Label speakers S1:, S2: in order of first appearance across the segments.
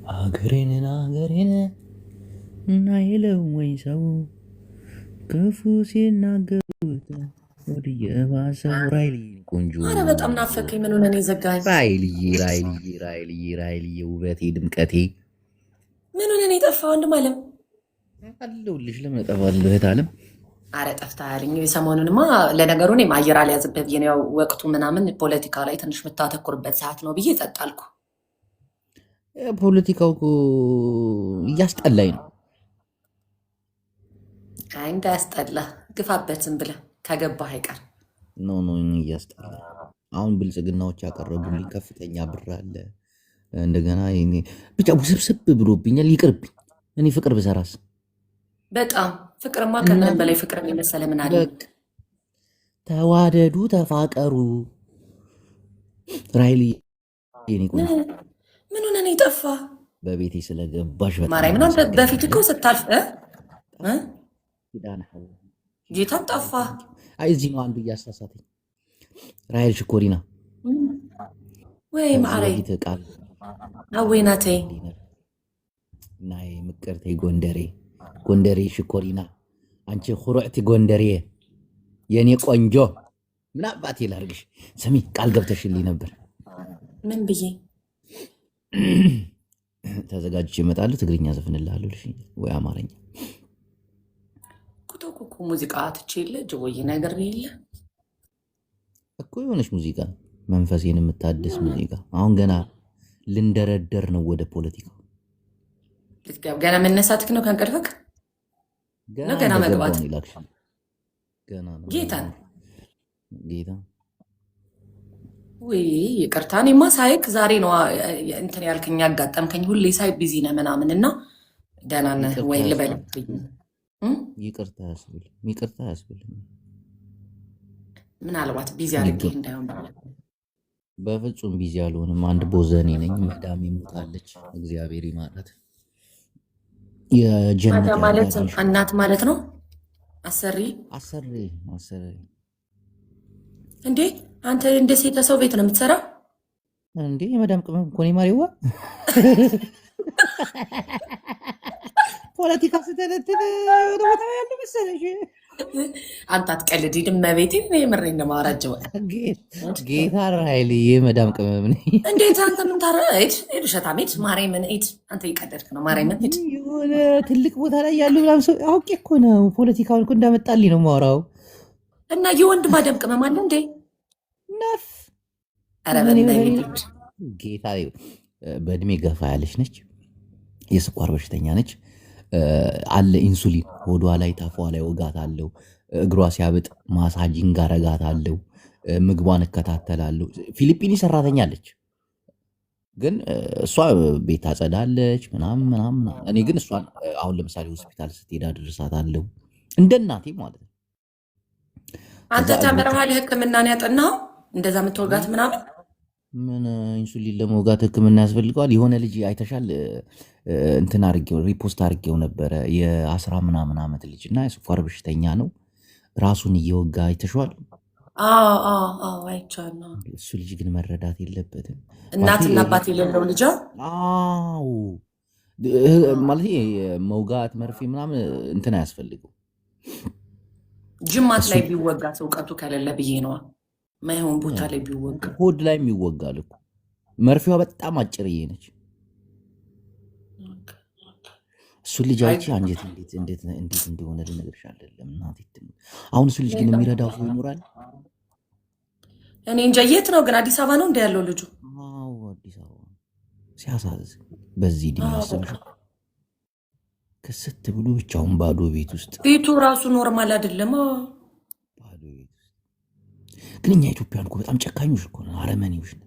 S1: አገሬን እናይለው ወይ ሰው ክፉ ሲናገሩት ወዲየ ባሰው ራይልዬ ቆንጆ
S2: አረ በጣም ናፈከኝ። ምን ሆነን የዘጋኝ?
S1: ራይልዬ ውበቴ ድምቀቴ
S2: ምን ሆነን የጠፋ ወንድም አለም
S1: አለሁልሽ። ለምን እጠፋለሁ እህት አለም?
S2: አረ ጠፍተሃልኝ። ሰሞኑንማ ለነገሩ እኔም አየር አልያዝብህ ብዬ ነው። ያው ወቅቱ ምናምን ፖለቲካ ላይ ትንሽ የምታተኩርበት ሰዓት ነው ብዬ ጸጣልኩ።
S1: ፖለቲካው እኮ እያስጠላኝ ነው።
S2: አይ እንዳያስጠላ ግፋበትም ብለህ ከገባህ አይቀር
S1: ኖ እያስጠላ። አሁን ብልጽግናዎች ያቀረቡልኝ ከፍተኛ ብር አለ። እንደገና ብቻ ውስብስብ ብሎብኛል። ይቅርብኝ። እኔ ፍቅር ብሰራስ?
S2: በጣም ፍቅርማ ከምንም በላይ ፍቅር የመሰለ ምን አለ?
S1: ተዋደዱ፣ ተፋቀሩ። ራይል የኔ ቆንጆ
S2: ምን ሆነን የጠፋ?
S1: በቤቴ ስለገባሽ
S2: ማርያምን አንተ በፊት እኮ ስታልፍ ጌታን ጠፋ።
S1: አይ እዚህ ነው አንዱ እያሳሳተኝ። ራይል ሽኮሪና
S2: ወይ ማዕረይ
S1: ቃል
S2: አወይናተይ
S1: ናይ ምቅርተይ ጎንደሬ ሽኮሪና አንቺ ኩሩዕቲ ጎንደሬ የኔ ቆንጆ ምን አባቴ ላርግሽ? ስሚ ቃል ገብተሽልኝ ነበር።
S2: ምን ብዬ?
S1: ተዘጋጅቼ እመጣለሁ። ትግርኛ ዘፍንልሃለሁ ወይ አማርኛ?
S2: ኩቶኩኩ ሙዚቃ ትቼ የለ ጅቦዬ ነገር የለ
S1: እኮ የሆነች ሙዚቃ መንፈሴን የምታድስ ሙዚቃ። አሁን ገና ልንደረደር ነው ወደ ፖለቲካው።
S2: ገና መነሳትክ ነው ከእንቅልፍክ? ገና መግባት ጌታ ውይ ይቅርታ። እኔማ ሳይክ ዛሬ ነው እንትን ያልከኝ ያጋጠምከኝ። ሁሌ ሳይ ቢዚ ነህ ምናምን እና ደህና ነህ ወይ ልበል?
S1: ይቅርታ ያስብል
S2: ምናልባት ቢዚ አድርጌ እንዳይሆን።
S1: በፍጹም ቢዚ አልሆንም። አንድ ቦዘኔ ነኝ። መዳሜ ሞታለች። እግዚአብሔር ይማራት። የጀነት
S2: ማለት እናት ማለት ነው። አሰሪ እንዴ? አንተ እንደ ሴት ሰው ቤት ነው የምትሰራው
S1: እንዴ? የመዳም ቅመም እኮ ነኝ ማሪዋ። ፖለቲካ ስተነትን ቦታ ያለ መሰለሽ?
S2: አንተ አትቀልድ። ድመቤቴ የምሬን ነው ማውራጀው።
S1: ጌታ ራይል የመዳም ቅመም ነኝ።
S2: እንዴት አንተ ምን ታረጅ? ሸታም ሂድ፣ ማርያምን ሂድ። አንተ ይቀደድክ ነው። ማርያምን ሂድ።
S1: የሆነ ትልቅ ቦታ ላይ ያሉ ምናምን ሰው አውቄ እኮ ነው ፖለቲካውን እኮ እንዳመጣልኝ ነው ማውራው።
S2: እና የወንድ ማዳም ቅመም አለ እንዴ?
S1: ነፍ ጌታ በእድሜ ገፋ ያለች ነች። የስኳር በሽተኛ ነች። አለ ኢንሱሊን ሆዷ ላይ ታፏ ላይ ወጋት አለው። እግሯ ሲያብጥ ማሳጂንግ አረጋት አለው። ምግቧን እከታተላለሁ። ፊሊፒኒ ሰራተኛ አለች፣ ግን እሷ ቤት ታጸዳለች ምናምን። እኔ ግን እሷን አሁን ለምሳሌ ሆስፒታል ስትሄድ አድርሳት አለው እንደ እናቴ ማለት ነው።
S2: አንተ ተምረሃል? ሕክምናን ያጠናው እንደዛ የምትወጋት ምናምን?
S1: ምን ኢንሱሊን ለመውጋት ሕክምና ያስፈልገዋል? የሆነ ልጅ አይተሻል? እንትን አድርጌው ሪፖስት አድርጌው ነበረ። የ10 ምናምን ዓመት ልጅ እና የስኳር በሽተኛ ነው። ራሱን እየወጋ አይተሸዋል?
S2: አይቼዋለሁ።
S1: እሱ ልጅ ግን መረዳት የለበትም።
S2: እናትና አባት የሌለው ልጅ
S1: ማለት መውጋት መርፌ ምናምን እንትን አያስፈልገው።
S2: ጅማት ላይ ቢወጋ እውቀቱ ከሌለ ብዬ ነዋ። ማይሆን ቦታ ላይ ቢወጋ
S1: ሆድ ላይ የሚወጋል እኮ። መርፌዋ በጣም አጭርዬ ነች። እሱ ልጅ አይቼ አንጀት እንዴት እንደሆነ ልነግርሽ አይደለም እናቴ። አሁን እሱ ልጅ ግን የሚረዳው ሰው ይኖራል?
S2: እኔ እንጃ። የት ነው ግን? አዲስ አበባ ነው እንደ ያለው ልጁ?
S1: አዲስ አበባ። ሲያሳዝን በዚህ ዕድሜ ያሰብሽ ክስት ብሎ ብቻውን ባዶ ቤት ውስጥ።
S2: ቤቱ ራሱ ኖርማል አይደለም።
S1: ባዶ ቤት ውስጥ ግን እኛ ኢትዮጵያን እኮ በጣም ጨካኞች እኮ ነው፣ አረመኔዎች ነው።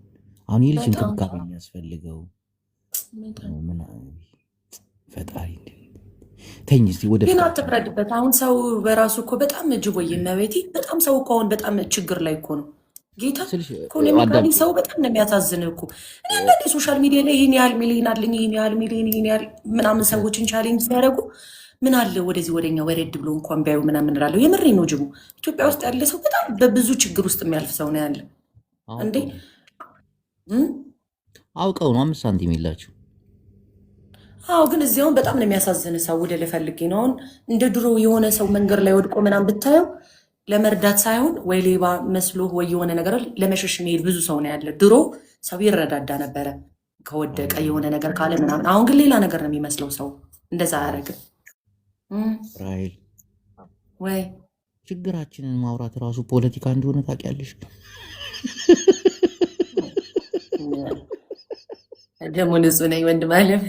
S1: አሁን ይህ ልጅ እንክብካቤ የሚያስፈልገው ፈጣሪ ተኝ እስኪ ወደ
S2: ግን አትፍረድበት። አሁን ሰው በራሱ እኮ በጣም ጅቦዬ መቤቴ በጣም ሰው እኮ አሁን በጣም ችግር ላይ እኮ ነው። ጌታ ኢኮኖሚካሊ ሰው በጣም ነው የሚያሳዝን እኮ። እኔ አንዳንዴ ሶሻል ሚዲያ ላይ ይህን ያህል ሚሊዮን አለኝ ይህን ያህል ምናምን ሰዎችን ቻሌንጅ ሲያደርጉ ምን አለ ወደዚህ ወደኛ ወረድ ብሎ እንኳን ቢያዩ ምናምን እላለሁ። የምሬ ነው ጅቡ። ኢትዮጵያ ውስጥ ያለ ሰው በጣም በብዙ ችግር ውስጥ የሚያልፍ ሰው ነው ያለ። እንዴ
S1: አውቀው ነው 5 ሳንቲም የላቸው
S2: አዎ ግን እዚያውን በጣም ነው የሚያሳዝን። ሰው ወደ ልፈልግ ነው አሁን እንደ ድሮ የሆነ ሰው መንገድ ላይ ወድቆ ምናምን ብታየው ለመርዳት ሳይሆን ወይ ሌባ መስሎ ወይ የሆነ ነገር ለመሸሽ የሚሄድ ብዙ ሰው ነው ያለ። ድሮ ሰው ይረዳዳ ነበረ ከወደቀ የሆነ ነገር ካለ ምናምን። አሁን ግን ሌላ ነገር ነው የሚመስለው ሰው እንደዛ አያደርግም።
S1: ራሔል
S2: ወይ
S1: ችግራችንን ማውራት ራሱ ፖለቲካ እንደሆነ ታውቂያለሽ?
S2: ደግሞ ንጹህ ነኝ ወንድም አለም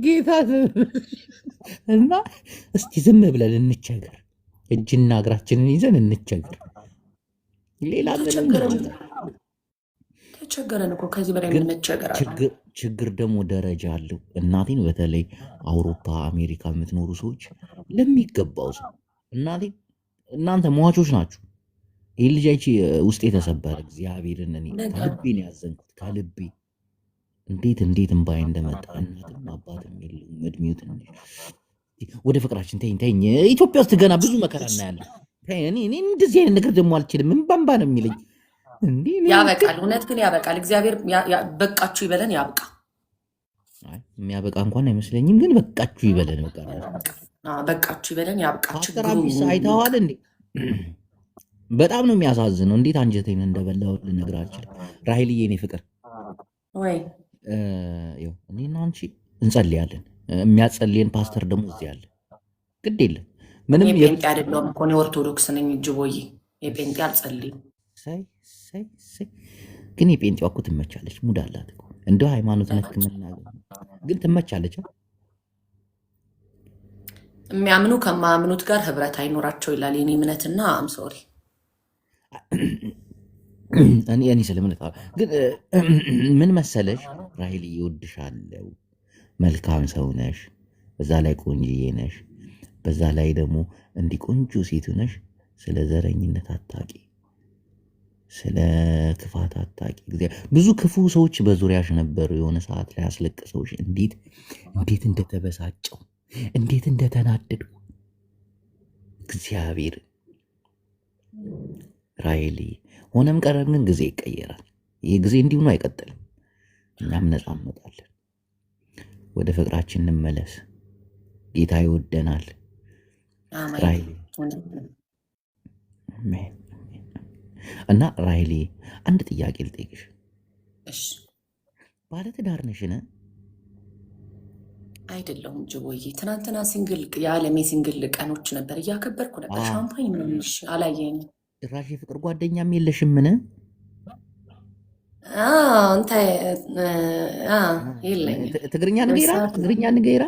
S1: ጌታ እና እስቲ ዝም ብለን እንቸገር፣ እጅና እግራችንን ይዘን እንቸገር። ሌላ
S2: ተቸገረን እኮ ከዚህ በላይ የምንቸገር።
S1: ችግር ደግሞ ደረጃ አለው። እናቴን በተለይ አውሮፓ አሜሪካ የምትኖሩ ሰዎች ለሚገባው ሰው እናንተ ሟቾች ናችሁ። ይህ ልጅ ውስጤ የተሰበረ እግዚአብሔርን እኔ ከልቤ ነው ያዘንኩት ከልቤ እንዴት እምባዬ እንደመጣ እናትም አባትም የለውም እድሜው ትንሽ። ወደ ፍቅራችን ተይኝ። ኢትዮጵያ ውስጥ ገና ብዙ መከራ እናያለን። እኔ እንደዚህ አይነት ነገር ደግሞ አልችልም። እምባምባ ነው የሚለኝ።
S2: ያበቃል፣ እውነት ግን ያበቃል። እግዚአብሔር በቃችሁ ይበለን። ያብቃ።
S1: የሚያበቃ እንኳን አይመስለኝም፣ ግን በቃችሁ ይበለን።
S2: በቃችሁ ይበለን። ያብቃ።
S1: ፓስተር አቢስ አይተዋል እንዴ? በጣም ነው የሚያሳዝነው። እንዴት አንጀቴን እንደበላው ልነግር አልችልም። ራሔልዬ የኔ ፍቅር
S2: ወይ
S1: እኔና አንቺ እንጸልያለን። የሚያጸልየን ፓስተር ደግሞ እዚህ አለ። ግድ የለም ምንም
S2: የጴንጤ አይደለሁም እኮ እኔ ኦርቶዶክስ ነኝ። ጅቦዬ የጴንጤ አልጸልይም።
S1: ግን የጴንጤዋ እኮ ትመቻለች። ሙድ አላት እኮ እንደ ሃይማኖት ነክ መናገር ግን ትመቻለች።
S2: የሚያምኑ ከማያምኑት ጋር ህብረት አይኖራቸው ይላል የኔ እምነትና አምሶሪ
S1: እኔ ስለምነት ግን ምን መሰለሽ ራሔል እወድሻለሁ። መልካም ሰው ነሽ፣ በዛ ላይ ቆንጅዬ ነሽ፣ በዛ ላይ ደግሞ እንዲህ ቆንጆ ሴት ነሽ። ስለ ዘረኝነት አታቂ፣ ስለ ክፋት አታቂ። ብዙ ክፉ ሰዎች በዙሪያሽ ነበሩ። የሆነ ሰዓት ላይ አስለቅሰውሽ እንዴት እንደተበሳጨው እንዴት እንደተናደዱ እግዚአብሔር ራሔል ሆነም ቀረም ግን ጊዜ ይቀየራል። ይህ ጊዜ እንዲሁ ነው አይቀጥልም። እኛም ነፃ እንወጣለን። ወደ ፍቅራችን እንመለስ። ጌታ ይወደናል። ራሔል እና ራሔል አንድ ጥያቄ ልጠይቅሽ። ባለትዳር ነሽን?
S2: አይደለሁም ጅቦዬ። ትናንትና የዓለም የሲንግል ቀኖች ነበር እያከበርኩ ነበር። ሻምፓኝ ምንሽ አላየኝም።
S1: ጭራሽ የፍቅር ጓደኛም የለሽምን? ትግርኛ ንገይራ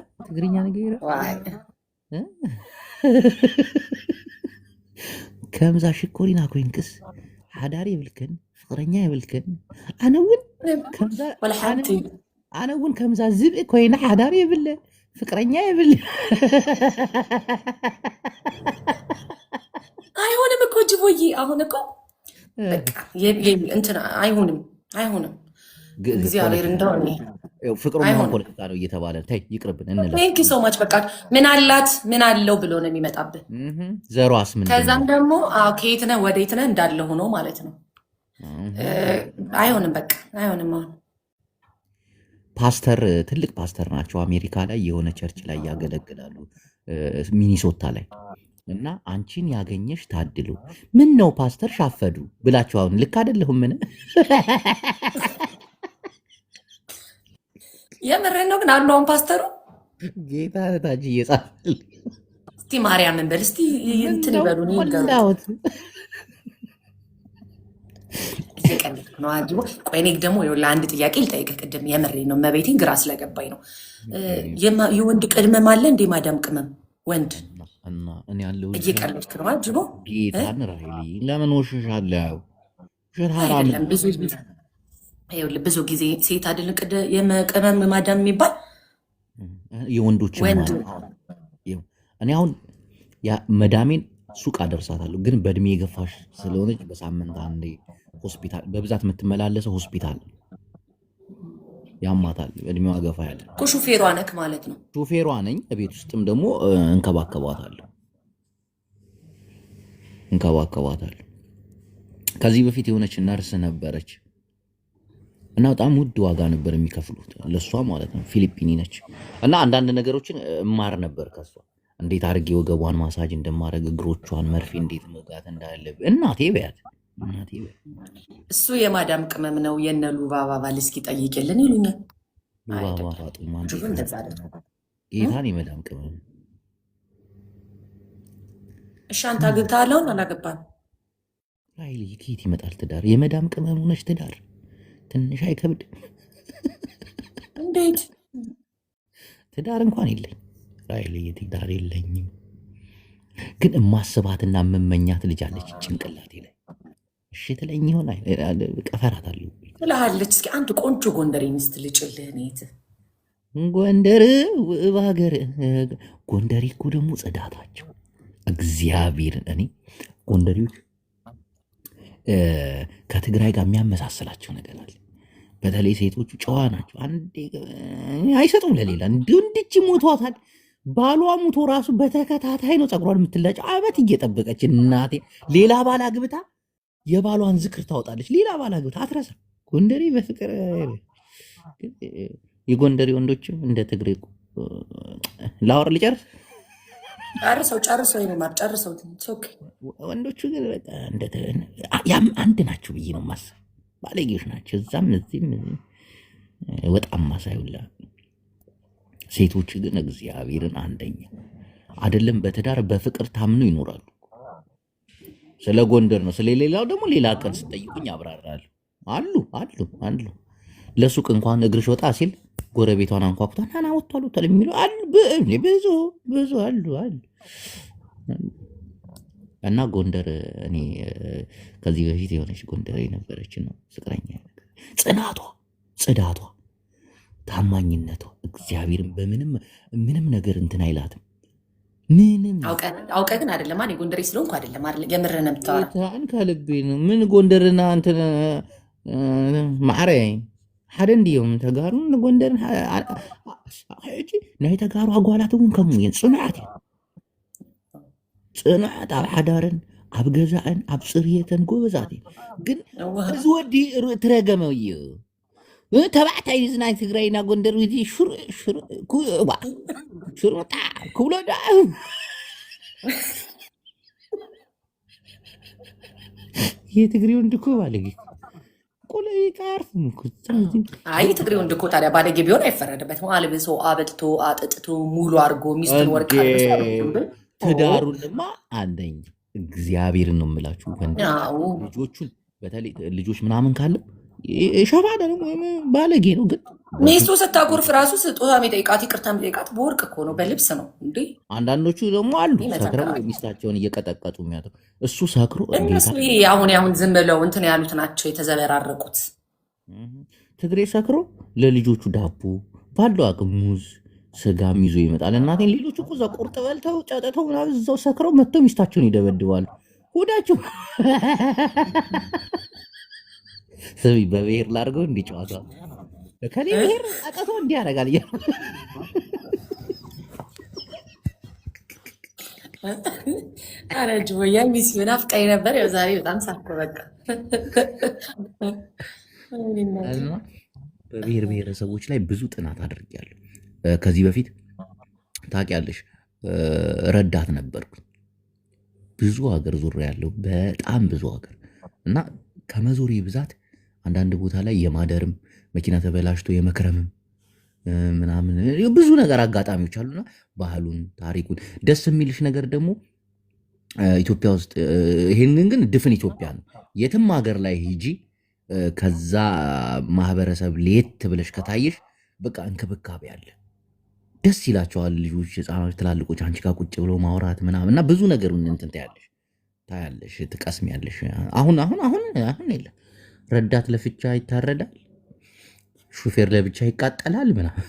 S1: ከምዛ ሽኮሪና ኮይንክስ ሓዳር የብልክን ፍቅረኛ የብልክን ኣነውን ከምዛ ዝብእ ኮይና ሓዳር የብለ ፍቅረኛ የብል
S2: አይሆንም እኮ ጅቦዬ። አሁን እኮ እንትን አይሆንም። እግዚአብሔር እንደሆነ
S1: ፍቅሩን ፖለቲካ ነው እየተባለ ተይ ይቅርብን እንላለን።
S2: ቴንክ ዩ ሶ ማች። በቃ ምን አላት ምን አለው ብሎ ነው የሚመጣብን።
S1: ዘሯስ ምን?
S2: ከዛም ደግሞ ከየት ነህ ወዴት ነህ እንዳለ ሆኖ ማለት ነው። አይሆንም፣ በቃ አይሆንም። አሁን
S1: ፓስተር ትልቅ ፓስተር ናቸው። አሜሪካ ላይ የሆነ ቸርች ላይ ያገለግላሉ፣ ሚኒሶታ ላይ እና አንቺን ያገኘሽ ታድሉ። ምን ነው ፓስተር ሻፈዱ ብላችሁ አሁን ልክ አይደለሁም? ምን
S2: የምሬን ነው። ግን አሉ አሁን ፓስተሩ
S1: ጌታ ታጅ እየጻፈል
S2: እስቲ ማርያምን በል እስቲ እንትን ይበሉን
S1: ይገሩት
S2: እየቀለድኩ ነው። አጅቦ ቆይ እኔ ደግሞ ለአንድ ጥያቄ ልጠይቅህ። ቅድም የምሬን ነው መቤቴን ግራ ስለገባኝ ነው። የወንድ ቅድመም አለ እንዴ? ማዳም ቅመም ወንድ
S1: እና እኔ ያለው
S2: እየቀለድክ ነው አጅቦ።
S1: ጌታን ራሔል ለምን ወሽሻለሁ?
S2: አይደለም ብዙ ጊዜ ሴት አይደል የቅመም ማዳም የሚባል
S1: የወንዶች
S2: ወንድ።
S1: እኔ አሁን መዳሜን ሱቅ አደርሳታለሁ፣ ግን በእድሜ የገፋሽ ስለሆነች በሳምንት አንዴ ሆስፒታል በብዛት የምትመላለሰው ሆስፒታል ያማታል። እድሜዋ ገፋ ያለ
S2: ሹፌሯ ነክ ማለት ነው።
S1: ሹፌሯ ነኝ። ቤት ውስጥም ደግሞ እንከባከባታለሁ። ከዚህ በፊት የሆነች ነርስ ነበረች እና በጣም ውድ ዋጋ ነበር የሚከፍሉት ለእሷ ማለት ነው። ፊሊፒኒ ነች። እና አንዳንድ ነገሮችን እማር ነበር ከሷ እንዴት አድርጌ ወገቧን ማሳጅ እንደማድረግ እግሮቿን መርፌ እንዴት መውጋት እንዳለብህ እናቴ በያት።
S2: እሱ የማዳም ቅመም ነው። የነ ሉባባ ባል እስኪ ጠይቅልን ይሉኛል።
S1: ሉባባ ፋጡማ ጌታን የመዳም ቅመም።
S2: እሺ አንተ አግብተሃል? አላገባም?
S1: ራይል ከየት ይመጣል ትዳር? የመዳም ቅመም ሆነች ትዳር ትንሽ አይከብድም?
S2: እንዴት
S1: ትዳር እንኳን የለኝ ራይል ትዳር የለኝም፣ ግን እማስባትና የምመኛት ልጅ አለች ጭንቅላቴ ላይ። እሺ ትለኝ ይሆን? ቀፈራታለሁ
S2: ትልሃለች። እስኪ አንድ ቆንጆ ጎንደሬ ሚስት ልጭልህ። ኔት
S1: ጎንደር ውብ ሀገር። ጎንደሬ እኮ ደግሞ ጽዳታቸው እግዚአብሔርን እኔ ጎንደሬዎች ከትግራይ ጋር የሚያመሳስላቸው ነገር አለ። በተለይ ሴቶቹ ጨዋ ናቸው። አንዴ አይሰጡም ለሌላ እንድች ሞቷታል። ባሏ ሙቶ ራሱ በተከታታይ ነው ፀጉሯን የምትላጨው። አመት እየጠበቀች እናቴ ሌላ ባል አግብታ የባሏን ዝክር ታወጣለች። ሌላ ባል አግብታ አትረሳ። ጎንደሬ በፍቅር የጎንደሬ ወንዶችም እንደ ትግሬ ላወር ልጨርስ
S2: ጨርሰው ይማር ጨርሰው።
S1: ወንዶቹ ግን ያም አንድ ናቸው ብዬ ነው ማሰብ። ባለጌዎች ናቸው እዛም እዚህም ወጣም ማሳዩላ። ሴቶች ግን እግዚአብሔርን አንደኛ አይደለም በትዳር በፍቅር ታምነው ይኖራሉ። ስለ ጎንደር ነው። ስለሌላው ደግሞ ሌላ ቀን ስጠይቁኝ አብራራለሁ። አሉ ለሱቅ እንኳን እግርሽ ወጣ ሲል ጎረቤቷን አንኳኩቷን ናና ወጥቷል የሚሉ አሉ። ብዙ አሉ። እና ጎንደር እኔ ከዚህ በፊት የሆነች ጎንደር የነበረች ነው ፍቅረኛ። ጽናቷ፣ ጽዳቷ፣ ታማኝነቷ እግዚአብሔርን ምንም ነገር እንትን አይላትም። ምንም
S2: አውቀ ግን አይደለም። እኔ ጎንደሬ ስለሆንኩ አይደለም የምር ነው የምታወራው።
S1: ከልቤ ነው። ምን ጎንደርና እንትን ማዕረ ሓደ እንዲዮም ተጋሩ ጎንደርን ናይ ተጋሩ ኣጓላት እውን ከምኡ እየን ፅኑዓት እየን። ፅኑዓት ኣብ ሓዳርን ኣብ ገዛእን ኣብ ፅርየተን ጎበዛት እየን። ግን እዚ ወዲ ትረገመ እዩ ተባዕታይ ናይ ትግራይና ጎንደር ሽሩጣ ክብሎ ዳ የትግሬ ወንድ እኮ ባለጌ
S2: አይ ትግሬ ወንድ እኮ ታዲያ ባለጌ ቢሆን አይፈረድበትም። አልብሶ አበልቶ አጠጥቶ ሙሉ አድርጎ ሚስቱን ወርቅ
S1: ትዳሩንማ አንደኛ እግዚአብሔርን ነው የምላችሁ። ልጆቹን በተለይ ልጆች ምናምን ካለ ሸባ ባለጌ ነው። ግን
S2: ሚስቱ ስታጎርፍ ራሱ ስጦታ የሚጠይቃት ይቅርታ የሚጠይቃት በወርቅ እኮ ነው፣ በልብስ ነው እንዴ።
S1: አንዳንዶቹ ደግሞ አሉ ሰክረው ሚስታቸውን እየቀጠቀጡ የሚያጠው እሱ ሰክሮ
S2: እነሱ ይሄ አሁን ዝም ብለው እንትን ያሉት ናቸው የተዘበራረቁት።
S1: ትግሬ ሰክሮ ለልጆቹ ዳቦ ባለው አቅም ሙዝ ስጋም ይዞ ይመጣል። እናቴን ሌሎቹ እኮ እዛ ቁርጥ በልተው ጨጠተው ምናምን እዛው ሰክረው መጥተው ሚስታቸውን ይደበድባሉ። ሆዳቸው ስሚ በብሔር ላድርገው እንዲጨዋታ ከኔ ብሔር አጠቶ እንዲህ ያደርጋል እያ
S2: አረጅ ወያ ሚስ ናፍቃኝ ነበር። ያው ዛሬ በጣም ሳኮ በቃ
S1: በብሔር ብሔረሰቦች ላይ ብዙ ጥናት አድርጌያለሁ። ከዚህ በፊት ታውቂያለሽ ረዳት ነበርኩ። ብዙ ሀገር ዙሪያ ያለው በጣም ብዙ ሀገር እና ከመዞሬ ብዛት አንዳንድ ቦታ ላይ የማደርም መኪና ተበላሽቶ የመክረምም ምናምን ብዙ ነገር አጋጣሚዎች አሉና ባህሉን ታሪኩን ደስ የሚልሽ ነገር ደግሞ ኢትዮጵያ ውስጥ ይሄንን ግን ድፍን ኢትዮጵያ ነው። የትም ሀገር ላይ ሂጂ ከዛ ማህበረሰብ ለየት ብለሽ ከታየሽ በቃ እንክብካቤ አለ። ደስ ይላቸዋል ልጆች፣ ህፃኖች፣ ትላልቆች አንቺ ጋር ቁጭ ብለው ማውራት ምናምን እና ብዙ ነገር እንትን ታያለሽ፣ ትቀስሚያለሽ። አሁን የለም። ረዳት ለብቻ ይታረዳል፣ ሹፌር ለብቻ ይቃጠላል ምናምን።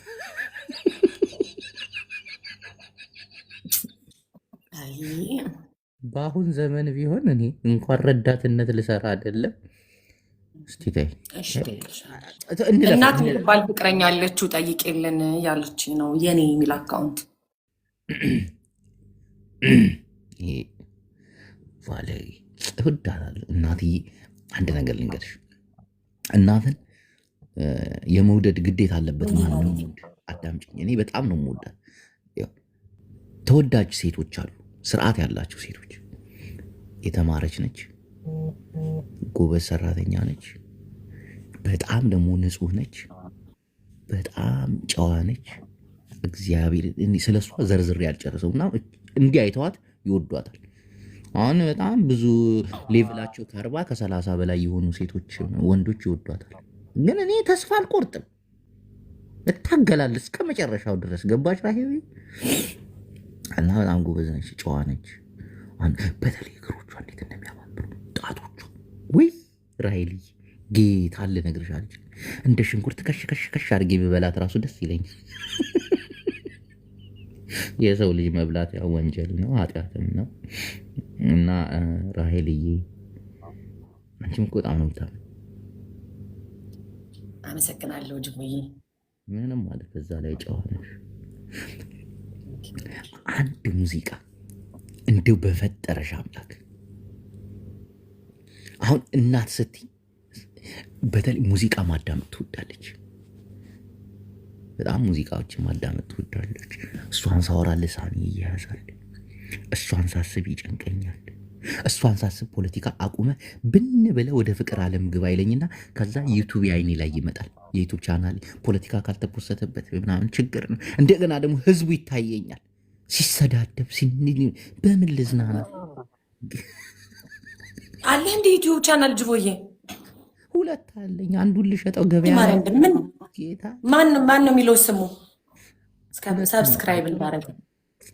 S1: በአሁን ዘመን ቢሆን እኔ እንኳን ረዳትነት ልሰራ አይደለም። እስቲ ተይ
S2: እናት ባል ፍቅረኛ ያለችው ጠይቄልን ያለች ነው የኔ የሚል አካውንት
S1: ባለ እወዳታለሁ። እናትዬ አንድ ነገር ልንገርሽ፣ እናትን የመውደድ ግዴታ አለበት። ማንም አዳምጪኝ፣ እኔ በጣም ነው የምወዳት። ተወዳጅ ሴቶች አሉ፣ ስርዓት ያላቸው ሴቶች። የተማረች ነች፣ ጎበዝ ሰራተኛ ነች፣ በጣም ደግሞ ንጹህ ነች፣ በጣም ጨዋ ነች። እግዚአብሔር ስለ እሷ ዘርዝሬ ያልጨረሰው እና እንዲህ አይተዋት ይወዷታል። አሁን በጣም ብዙ ሌቭላቸው ከ40 ከ30 በላይ የሆኑ ሴቶች ወንዶች ይወዷታል። ግን እኔ ተስፋ አልቆርጥም፣ እታገላለሁ እስከ መጨረሻው ድረስ። ገባች ራሄ እና በጣም ጎበዝ ነች፣ ጨዋ ነች። በተለይ እግሮቿ እንዴት እንደሚያማምሩ ጣቶቿ! ወይ ራሄል ጌታ አለ ነግርሻለች። እንደ ሽንኩርት ከሽ አድርጌ ብበላት ራሱ ደስ ይለኛል። የሰው ልጅ መብላት ያው ወንጀል ነው ኃጢአትም ነው። እና ራሄልዬ አንቺም እኮ በጣም ነው የምታምር።
S2: አመሰግናለሁ ጅቡዬ።
S1: ምንም ማለት በዛ ላይ ጨዋ ነሽ። አንድ ሙዚቃ እንደው በፈጠረሽ አምላክ አሁን እናት ስትይ በተለይ ሙዚቃ ማዳመጥ ትወዳለች። በጣም ሙዚቃዎችን ማዳመጥ ትወዳለች። እሷን ሳወራ ልሳኔ ይያያዛል። እሷን ሳስብ ይጨንቀኛል። እሷን ሳስብ ፖለቲካ አቁመ ብን ብለ ወደ ፍቅር ዓለም ግባ ይለኝና ከዛ ዩቱብ አይኔ ላይ ይመጣል። የዩቱብ ቻናል ፖለቲካ ካልተፖሰተበት ምናምን ችግር ነው። እንደገና ደግሞ ህዝቡ ይታየኛል ሲሰዳደብ በምን ልዝናና?
S2: አለ እንደ ዩቱብ ቻናል ጅቦዬ?
S1: ሁለት አለኝ። አንዱን ልሸጠው ገበያ
S2: ማን ነው የሚለው ስሙ? ሰብስክራይብ እንዳረግ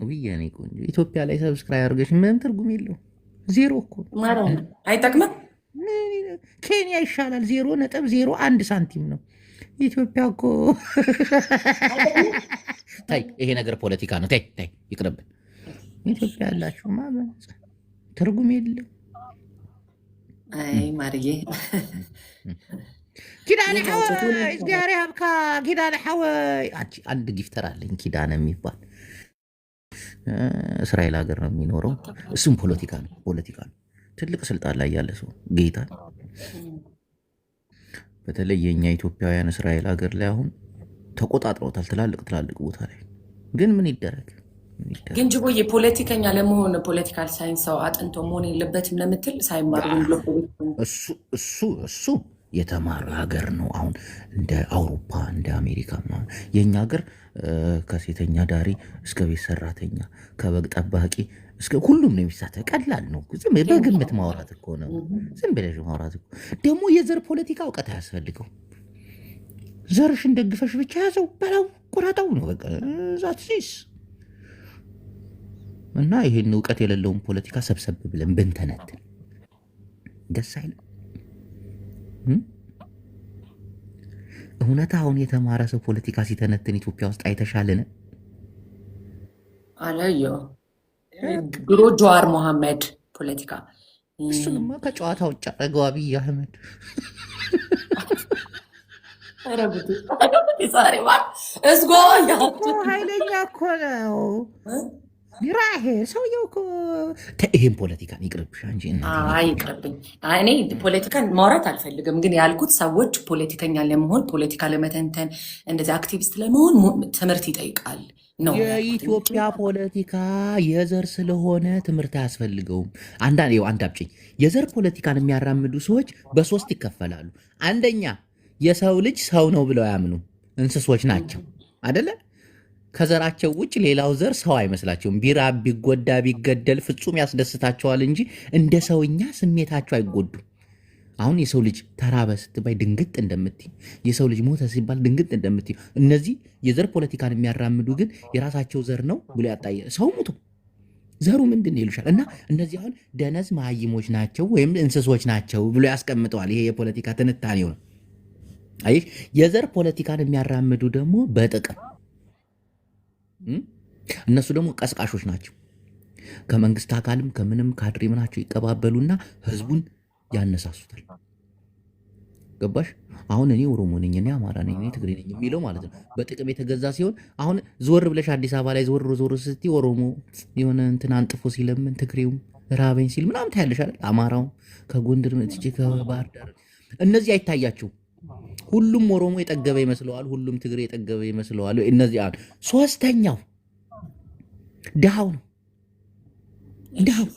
S1: ውየኔ ቆንጆ። ኢትዮጵያ ላይ ሰብስክራይብ አድርገሽ ምንም ትርጉም የለው። ዜሮ እኮ
S2: አይጠቅምም።
S1: ኬንያ ይሻላል። 0.01 ሳንቲም ነው። ኢትዮጵያ እኮ ታይ፣ ይሄ ነገር ፖለቲካ ነው። ታይ ይቅርብን። ኢትዮጵያ ያላችሁ ትርጉም የለው።
S2: አይ ማርዬ
S1: ኪዳነ ሐወይ እግዚአብሔር ያብካ። ኪዳነ ሐወይ አንድ ጊፍተር አለኝ ኪዳነ የሚባል እስራኤል ሀገር ነው የሚኖረው። እሱም ፖለቲካ ነው። ትልቅ ስልጣን ላይ ያለ ሰው ጌታ። በተለይ የእኛ ኢትዮጵያውያን እስራኤል ሀገር ላይ አሁን ተቆጣጥረውታል፣ ትላልቅ ቦታ ላይ። ግን ምን ይደረግ?
S2: ግን ጅቦዬ ፖለቲከኛ ለመሆን ፖለቲካል ሳይንስ ሰው አጥንቶ መሆን የለበትም ለምትል ሳይማሩ
S1: እሱ የተማረ ሀገር ነው። አሁን እንደ አውሮፓ እንደ አሜሪካ ምናምን። የእኛ ሀገር ከሴተኛ ዳሪ እስከ ቤት ሰራተኛ ከበግ ጠባቂ እስከ ሁሉም ነው የሚሳተፍ። ቀላል ነው። በግምት ማውራት እኮ ነው። ዝም ብለሽ ማውራት እኮ። ደግሞ የዘር ፖለቲካ እውቀት አያስፈልገው። ዘርሽን ደግፈሽ ብቻ ያዘው በላው ቁረጠው ነው በቃ ዛትሲስ። እና ይሄን እውቀት የሌለውን ፖለቲካ ሰብሰብ ብለን ብንተነትን ደስ አይልም? እውነት አሁን የተማረ ሰው ፖለቲካ ሲተነትን ኢትዮጵያ ውስጥ አይተሻልን?
S2: አለዮ ድሮ ጀዋር መሐመድ ፖለቲካ
S1: እሱንማ ከጨዋታ ውጭ አደረገው አብይ አህመድ። ኃይለኛ እኮ ነው ራሄል ሰውየው እኮ። ይሄን ፖለቲካን ይቅርብሽ እንጂ
S2: ይቅርብኝ። እኔ ፖለቲካን ማውራት አልፈልግም፣ ግን ያልኩት ሰዎች ፖለቲከኛ ለመሆን ፖለቲካ ለመተንተን እንደዚህ አክቲቪስት ለመሆን ትምህርት ይጠይቃል ነው።
S1: የኢትዮጵያ ፖለቲካ የዘር ስለሆነ ትምህርት አያስፈልገውም። አንድ አብጭኝ የዘር ፖለቲካን የሚያራምዱ ሰዎች በሶስት ይከፈላሉ። አንደኛ የሰው ልጅ ሰው ነው ብለው ያምኑ እንስሶች ናቸው አደለ? ከዘራቸው ውጭ ሌላው ዘር ሰው አይመስላቸውም። ቢራብ ቢጎዳ ቢገደል ፍጹም ያስደስታቸዋል እንጂ እንደ ሰውኛ ስሜታቸው አይጎዱም። አሁን የሰው ልጅ ተራበ ስትባይ ድንግጥ እንደምትይ፣ የሰው ልጅ ሞተ ሲባል ድንግጥ እንደምትይ። እነዚህ የዘር ፖለቲካን የሚያራምዱ ግን የራሳቸው ዘር ነው ብሎ ያጣየ ሰው ሞቶ ዘሩ ምንድን ነው ይሉሻል። እና እነዚህ አሁን ደነዝ መሀይሞች ናቸው ወይም እንስሶች ናቸው ብሎ ያስቀምጠዋል። ይሄ የፖለቲካ ትንታኔው ነው። አይ የዘር ፖለቲካን የሚያራምዱ ደግሞ በጥቅም እነሱ ደግሞ ቀስቃሾች ናቸው። ከመንግስት አካልም ከምንም ካድሬም ናቸው። ይቀባበሉና ህዝቡን ያነሳሱታል። ገባሽ? አሁን እኔ ኦሮሞ ነኝ፣ እኔ አማራ ነኝ፣ እኔ ትግሬ ነኝ የሚለው ማለት ነው በጥቅም የተገዛ ሲሆን፣ አሁን ዞር ብለሽ አዲስ አበባ ላይ ዞር ስትይ ኦሮሞ የሆነ እንትን አንጥፎ ሲለምን፣ ትግሬውም ራበኝ ሲል ምናምን ታያለሽ አይደል? አማራውም ከጎንደር መጥቼ ከባህር ዳር እነዚህ አይታያቸው። ሁሉም ኦሮሞ የጠገበ ይመስለዋል፣ ሁሉም ትግሬ የጠገበ ይመስለዋል። እነዚህ ሶስተኛው ድሃው ነው። ድሃው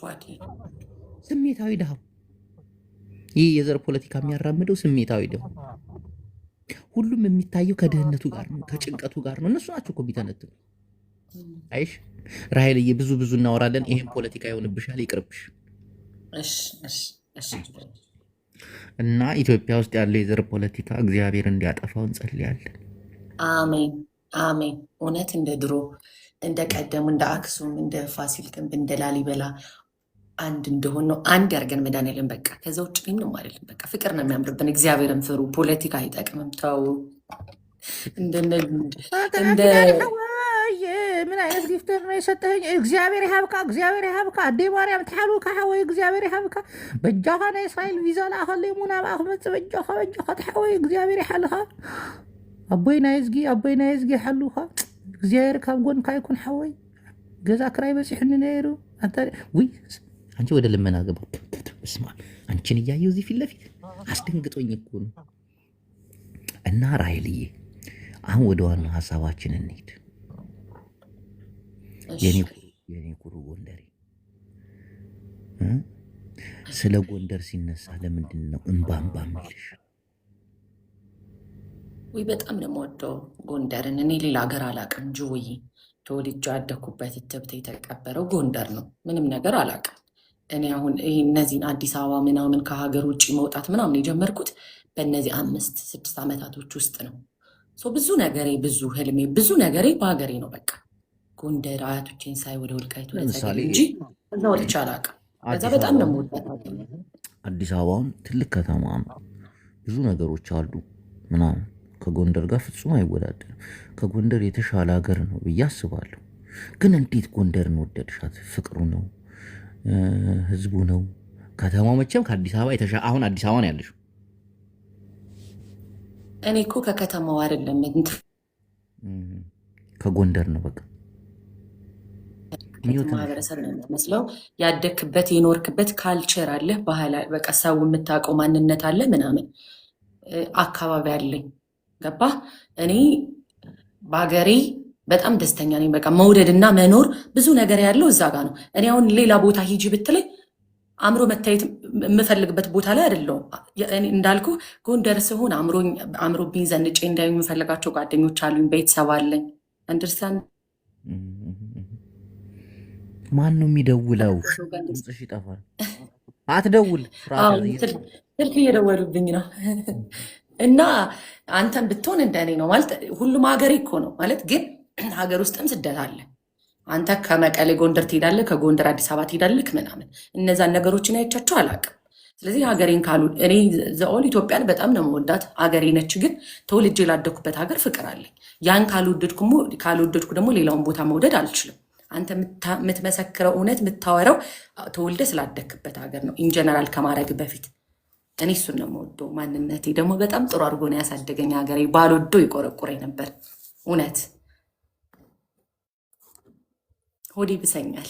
S1: ስሜታዊ ድሃው፣ ይህ የዘር ፖለቲካ የሚያራምደው ስሜታዊ ድሃው። ሁሉም የሚታየው ከድህነቱ ጋር ነው፣ ከጭንቀቱ ጋር ነው። እነሱ ናቸው እኮ ቢተነትኑ። አይሽ ራሔልዬ፣ ብዙ ብዙ እናወራለን። ይሄን ፖለቲካ ይሆንብሻል፣ ይቅርብሽ። እና ኢትዮጵያ ውስጥ ያለው የዘር ፖለቲካ እግዚአብሔር እንዲያጠፋው እንጸልያለን።
S2: አሜን አሜን። እውነት እንደ ድሮ እንደ ቀደሙ እንደ አክሱም እንደ ፋሲል ግንብ እንደ ላሊበላ አንድ እንደሆን ነው። አንድ ያርገን መድኃኒዓለም። በቃ ከዛ ውጭ ምንም አይደለም። በቃ ፍቅር ነው የሚያምርብን። እግዚአብሔርን ፍሩ። ፖለቲካ አይጠቅምም። ተው።
S1: ምን አይነት ጊፍተር ነው የሰጠኸኝ? እግዚአብሔር ይሃብካ፣ እግዚአብሔር ይሃብካ። አዴ ማርያም ተሓሉካ ሓወይ እግዚአብሔር ይሃብካ። በጃኻ ናይ እስራኤል ቪዛ ላኣኸለ ሙና ብኣኽመፅ በጃኻ ተሓወይ እግዚአብሔር ይሓልኻ። ኣቦይ ናይ ዝጊ ኣቦይ ናይ ዝጊ ሓሉኻ። እግዚአብሔር ካብ ጎንካ ይኩን ሓወይ። ገዛ ክራይ በፂሑኒ ነይሩ። ውይ አንቺ ወደ ልመና ገባ። እስማ አንቺን እያየሁ እዚህ ፊት ለፊት አስደንግጦኝ እኮ ነው። እና ራሔልዬ አሁን ወደ ዋናው ሀሳባችን እንሂድ። የኔ ኩሩ ጎንደሬ፣ ስለ ጎንደር ሲነሳ ለምንድን ነው እምባምባ የሚልሽ?
S2: ወይ በጣም ነው የምወደው ጎንደርን። እኔ ሌላ ሀገር አላውቅም። ጅውዬ ተወልጄ ያደኩበት እትብቴ የተቀበረው ጎንደር ነው። ምንም ነገር አላውቅም። እኔ አሁን እነዚህን አዲስ አበባ ምናምን ከሀገር ውጭ መውጣት ምናምን የጀመርኩት በእነዚህ 5-6 ዓመታቶች ውስጥ ነው። ብዙ ነገሬ፣ ብዙ ህልሜ፣ ብዙ ነገሬ በሀገሬ ነው። በቃ ጎንደር አያቶቼን ሳይ ወደ ወልቃይቱ ለምሳሌ እንጂ እዛ ወጥቼ አላውቅም። ከዛ በጣም ነው የምወጣት።
S1: አዲስ አበባውን ትልቅ ከተማ ነው፣ ብዙ ነገሮች አሉ ምናምን። ከጎንደር ጋር ፍጹም አይወዳደርም። ከጎንደር የተሻለ ሀገር ነው ብዬ አስባለሁ። ግን እንዴት ጎንደርን ወደድሻት? ፍቅሩ ነው፣ ህዝቡ ነው፣ ከተማው መቼም ከአዲስ አበባ የተሻለ። አሁን አዲስ አበባ ነው ያለሽው።
S2: እኔ እኮ ከከተማው አይደለም
S1: ከጎንደር ነው። በቃ
S2: ማህበረሰብ ነው የሚመስለው። ያደክበት የኖርክበት ካልቸር አለ፣ ባህል፣ በቃ ሰው የምታውቀው ማንነት አለ ምናምን። አካባቢ አለኝ። ገባ? እኔ በሀገሬ በጣም ደስተኛ ነኝ። በቃ መውደድና መኖር ብዙ ነገር ያለው እዛ ጋር ነው። እኔ አሁን ሌላ ቦታ ሂጂ ብትለኝ አእምሮ መታየት የምፈልግበት ቦታ ላይ አይደለሁም። እንዳልኩ ጎንደር ስሆን አእምሮብኝ ዘንጬ እንዳዩ የምፈልጋቸው ጓደኞች አሉኝ፣ ቤተሰብ አለኝ። አንደርስታንድ።
S1: ማን ነው የሚደውለው? ድምፅሽ ይጠፋል። አትደውል።
S2: ስልክ እየደወሉብኝ ነው። እና አንተን ብትሆን እንደኔ ነው ማለት ሁሉም ሀገሬ እኮ ነው ማለት። ግን ሀገር ውስጥም ስደት አለ። አንተ ከመቀሌ ጎንደር ትሄዳለህ፣ ከጎንደር አዲስ አበባ ትሄዳለህ ምናምን። እነዛን ነገሮችን አይቻቸው አላውቅም። ስለዚህ ሀገሬን እኔ ዘኦል ኢትዮጵያን በጣም ነው መወዳት፣ ሀገሬ ነች። ግን ተወልጄ ላደኩበት ሀገር ፍቅር አለኝ። ያን ካልወደድኩ ደግሞ ሌላውን ቦታ መውደድ አልችልም። አንተ የምትመሰክረው እውነት የምታወራው ተወልደ ስላደክበት ሀገር ነው። ኢንጀነራል ከማድረግ በፊት እኔ እሱን ነው የምወደው። ማንነቴ ደግሞ በጣም ጥሩ አድርጎ ነው ያሳደገኝ ሀገሬ። ባልወደው ይቆረቁረኝ ነበር። እውነት ሆዴ ብሰኛል።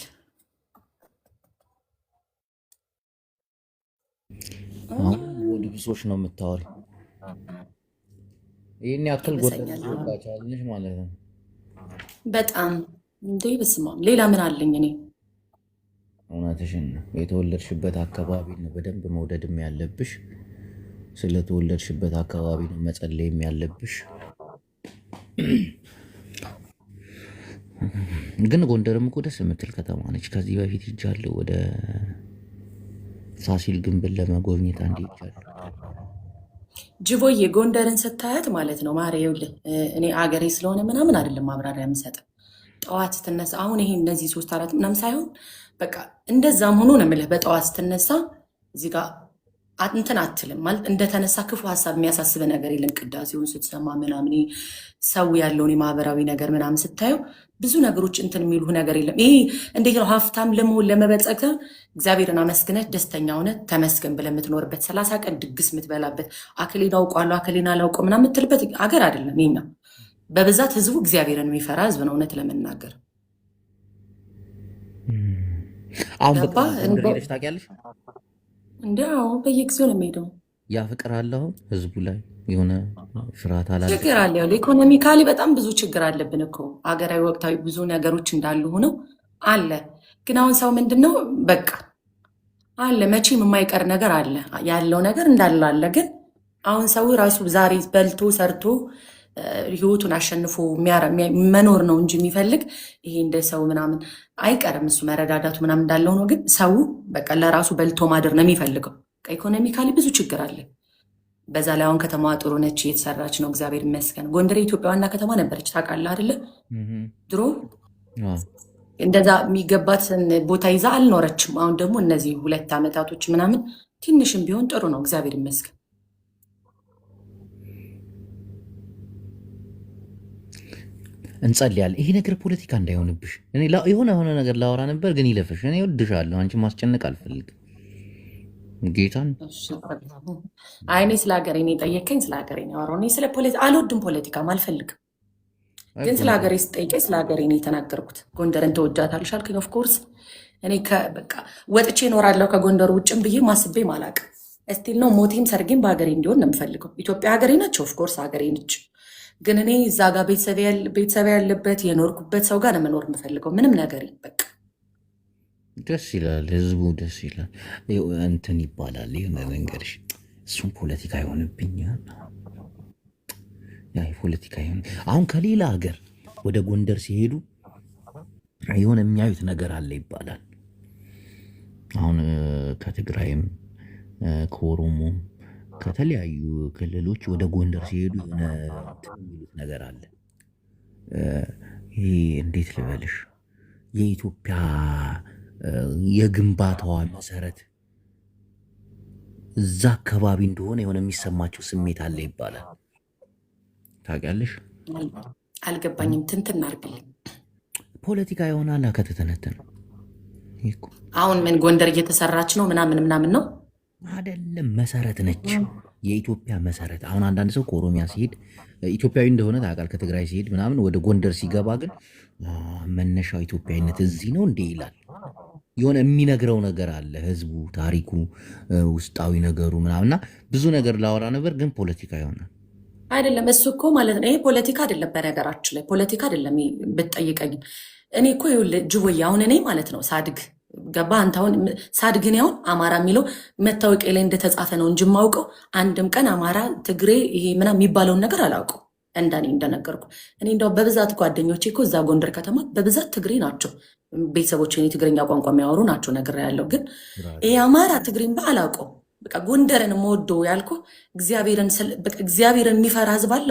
S1: ወደ ብሶች ነው የምታወሪ። ይህን ያክል ጎዳቻለሽ ማለት ነው።
S2: በጣም እንዴ! በስማም ሌላ ምን አለኝ እኔ?
S1: እውነትሽን ነው። የተወለድሽበት አካባቢ ነው በደንብ መውደድም ያለብሽ። ስለተወለድሽበት አካባቢ ነው መጸለይም ያለብሽ። ግን ጎንደርም እኮ ደስ የምትል ከተማ ነች። ከዚህ በፊት ሄጃለሁ፣ ወደ ፋሲል ግንብን ለመጎብኘት አንዴ ሄጃለሁ።
S2: ጅቦዬ ጎንደርን ስታያት ማለት ነው ማሬ፣ ይኸውልህ እኔ አገሬ ስለሆነ ምናምን አይደለም ማብራሪያ የምሰጥ። ጠዋት ስትነሳ አሁን ይሄ እነዚህ 3-4 ምናምን ሳይሆን በቃ እንደዛም ሆኖ ነው የምልህ። በጠዋት ስትነሳ እዚህ ጋር እንትን አትልም ማለት እንደተነሳ ክፉ ሀሳብ የሚያሳስበ ነገር የለም። ቅዳሴውን ስትሰማ ምናምን ሰው ያለውን የማህበራዊ ነገር ምናምን ስታየው ብዙ ነገሮች እንትን የሚሉ ነገር የለም። ይሄ እንዴት ነው ሀብታም ለመሆን ለመበልጸግ እግዚአብሔርን አመስግነህ ደስተኛ ሆነ ተመስገን ብለህ የምትኖርበት 30 ቀን ድግስ የምትበላበት አክሌን አውቋለሁ አክሌን አላውቀው ምናምን የምትልበት ሀገር አይደለም ይሄኛ። በብዛት ህዝቡ እግዚአብሔርን የሚፈራ ህዝብ ነው እውነት ለመናገር።
S1: አሁን በቃ ሄደሽ ታውቂያለሽ?
S2: እንዲያው በየጊዜው ነው የሚሄደው።
S1: ያ ፍቅር አለው ህዝቡ ላይ የሆነ ፍርሃት አላለ።
S2: ችግር አለ። ኢኮኖሚካሊ በጣም ብዙ ችግር አለብን እኮ ሀገራዊ ወቅታዊ ብዙ ነገሮች እንዳሉ ሆነው አለ። ግን አሁን ሰው ምንድን ነው በቃ አለ መቼም የማይቀር ነገር አለ ያለው ነገር እንዳለ አለ። ግን አሁን ሰው ራሱ ዛሬ በልቶ ሰርቶ ህይወቱን አሸንፎ መኖር ነው እንጂ የሚፈልግ ይሄ እንደ ሰው ምናምን አይቀርም። እሱ መረዳዳቱ ምናምን እንዳለው ነው። ግን ሰው በቃ ለራሱ በልቶ ማደር ነው የሚፈልገው። ኢኮኖሚካሊ ብዙ ችግር አለ። በዛ ላይ አሁን ከተማዋ ጥሩ ነች፣ እየተሰራች ነው፣ እግዚአብሔር ይመስገን። ጎንደር የኢትዮጵያ ዋና ከተማ ነበረች ታውቃለህ አይደለ? ድሮ እንደዛ የሚገባትን ቦታ ይዛ አልኖረችም። አሁን ደግሞ እነዚህ 2 ዓመታቶች ምናምን ትንሽም ቢሆን ጥሩ ነው፣ እግዚአብሔር ይመስገን።
S1: እንጸልያለን። ይሄ ነገር ፖለቲካ እንዳይሆንብሽ። እኔ የሆነ ነገር ላወራ ነበር ግን ይለፈሽ። እኔ እወድሻለሁ፣ አንቺ ማስጨነቅ አልፈልግም። ጌታን
S2: እኔ ስለ ሀገሬ ነው የጠየቀኝ፣ ስለ ሀገሬ ነው ያወራው። እኔ ስለ ፖለቲካ አልወድም፣ ፖለቲካም አልፈልግም። ግን ስለ ሀገሬ ስጠይቀኝ ስለ ሀገሬ ነው የተናገርኩት። ጎንደርን ተወጃታለሽ አልከኝ። ኦፍኮርስ እኔ በቃ ወጥቼ እኖራለሁ ከጎንደር ውጭም ብዬ ማስቤም አላውቅም። እስቲል ነው ሞቴም ሰርጌም በሀገሬ እንዲሆን ነው የምፈልገው። ኢትዮጵያ ሀገሬ ናቸው፣ ኦፍኮርስ ሀገሬ ነች። ግን እኔ እዛ ጋር ቤተሰብ ያለበት የኖርኩበት ሰው ጋር ነው መኖር የምፈልገው። ምንም ነገር በቃ
S1: ደስ ይላል፣ ህዝቡ ደስ ይላል። እንትን ይባላል የሆነ መንገድሽ እሱም ፖለቲካ ይሆንብኛል። ፖለቲካ ይሆን አሁን ከሌላ ሀገር ወደ ጎንደር ሲሄዱ የሆነ የሚያዩት ነገር አለ ይባላል። አሁን ከትግራይም ከኦሮሞም ከተለያዩ ክልሎች ወደ ጎንደር ሲሄዱ የሆነ የሚሉት ነገር አለ። ይሄ እንዴት ልበልሽ የኢትዮጵያ የግንባታዋ መሰረት እዛ አካባቢ እንደሆነ የሆነ የሚሰማቸው ስሜት አለ ይባላል። ታውቂያለሽ?
S2: አልገባኝም። ትንትን አድርግልኝ።
S1: ፖለቲካ ይሆናል ከተተነተነ።
S2: አሁን ምን ጎንደር እየተሰራች ነው ምናምን ምናምን ነው
S1: አይደለም፣ መሰረት ነች፣ የኢትዮጵያ መሰረት። አሁን አንዳንድ ሰው ከኦሮሚያ ሲሄድ ኢትዮጵያዊ እንደሆነ ታውቃል፣ ከትግራይ ሲሄድ ምናምን፣ ወደ ጎንደር ሲገባ ግን መነሻው ኢትዮጵያዊነት እዚህ ነው እንዴ ይላል። የሆነ የሚነግረው ነገር አለ ህዝቡ፣ ታሪኩ፣ ውስጣዊ ነገሩ ምናምንና ብዙ ነገር ላወራ ነበር፣ ግን ፖለቲካ ይሆናል።
S2: አይደለም እሱ እኮ ማለት ነው። ይሄ ፖለቲካ አይደለም፣ በነገራችን ላይ ፖለቲካ አይደለም ብትጠይቀኝ። እኔ እኮ ጅቦዬ አሁን እኔ ማለት ነው ሳድግ ገባ አንተ አሁን ሳድግ እኔ አሁን አማራ የሚለው መታወቂያ ላይ እንደተጻፈ ነው እንጂ የማውቀው አንድም ቀን አማራ፣ ትግሬ ይሄ ምናምን የሚባለውን ነገር አላውቀው። እንዳኔ እንደነገርኩ እኔ እንደው በብዛት ጓደኞቼ እኮ እዛ ጎንደር ከተማ በብዛት ትግሬ ናቸው። ቤተሰቦች እኔ ትግርኛ ቋንቋ የሚያወሩ ናቸው ነገር ያለው ግን ይሄ አማራ ትግሬን አላውቀው። በቃ ጎንደርን የምወደው ያልኩ እግዚአብሔርን የሚፈራ ህዝብ አለ።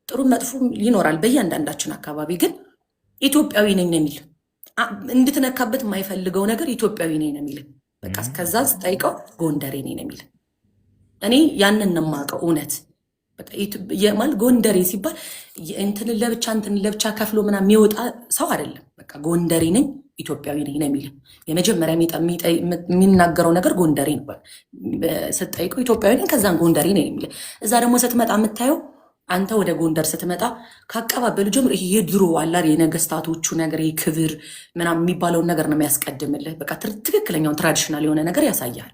S2: ጥሩ መጥፎ ይኖራል በእያንዳንዳችን አካባቢ። ግን ኢትዮጵያዊ ነኝ ነው የሚል እንድትነካበት የማይፈልገው ነገር ኢትዮጵያዊ ነኝ ነው የሚል። በቃ ከዛ ስጠይቀው ጎንደሬ ነኝ ነው የሚል። እኔ ያንን ነው የማውቀው እውነት ማለት ጎንደሬ ሲባል እንትን ለብቻ ከፍሎ ምናምን የሚወጣ ሰው አይደለም። በቃ ጎንደሬ ነኝ ኢትዮጵያዊ ነኝ ነው የሚል። የመጀመሪያ የሚናገረው ነገር ጎንደሬ ነው። ስጠይቀው ኢትዮጵያዊ ነኝ ከዛን ጎንደሬ ነኝ የሚል። እዛ ደግሞ ስትመጣ የምታየው አንተ ወደ ጎንደር ስትመጣ ከአቀባበሉ ጀምሮ ይሄ የድሮ አላር የነገስታቶቹ ነገር ክብር ምናምን የሚባለውን ነገር ነው የሚያስቀድምልህ። በቃ ትክክለኛውን ትራዲሽናል የሆነ ነገር ያሳያል።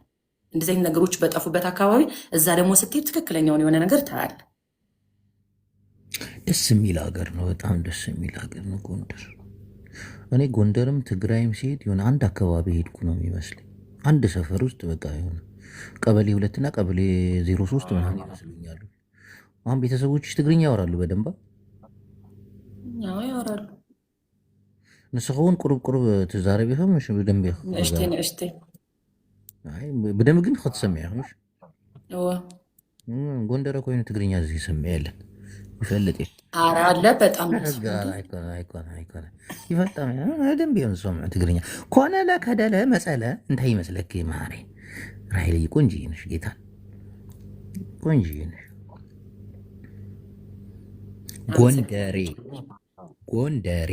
S2: እንደዚህ አይነት ነገሮች በጠፉበት አካባቢ እዛ ደግሞ ስትሄድ ትክክለኛውን የሆነ ነገር ታያል።
S1: ደስ የሚል ሀገር ነው፣ በጣም ደስ የሚል ሀገር ነው ጎንደር። እኔ ጎንደርም ትግራይም ሲሄድ የሆነ አንድ አካባቢ ሄድኩ ነው የሚመስለኝ። አንድ ሰፈር ውስጥ በቃ የሆነ ቀበሌ 2 እና ቀበሌ 03 ምናምን ይመስሉኛሉ። አሁን ቤተሰቦችሽ ትግርኛ ያወራሉ በደንብ?
S2: ያወራሉ።
S1: ንስኸውን ቁርብ ትዛረብ ኢኹም እሺ? ብደንብ ብደንብ ግን ክትሰምዕ ኢኹም? ጎንደር ኮይኑ ትግርኛ ይሰምዕ የለን ይፈልጥ
S2: አለ በጣም
S1: ይፈጣ ደንብ እዮም ዝሰምዑ ትግርኛ። ኮነ ለከደለ መፀለ እንታይ ይመስለኪ ማሪ ራይልይ ቆንጆ ነሽ ጌታ ቆንጆ ነሽ። ጎንደሬ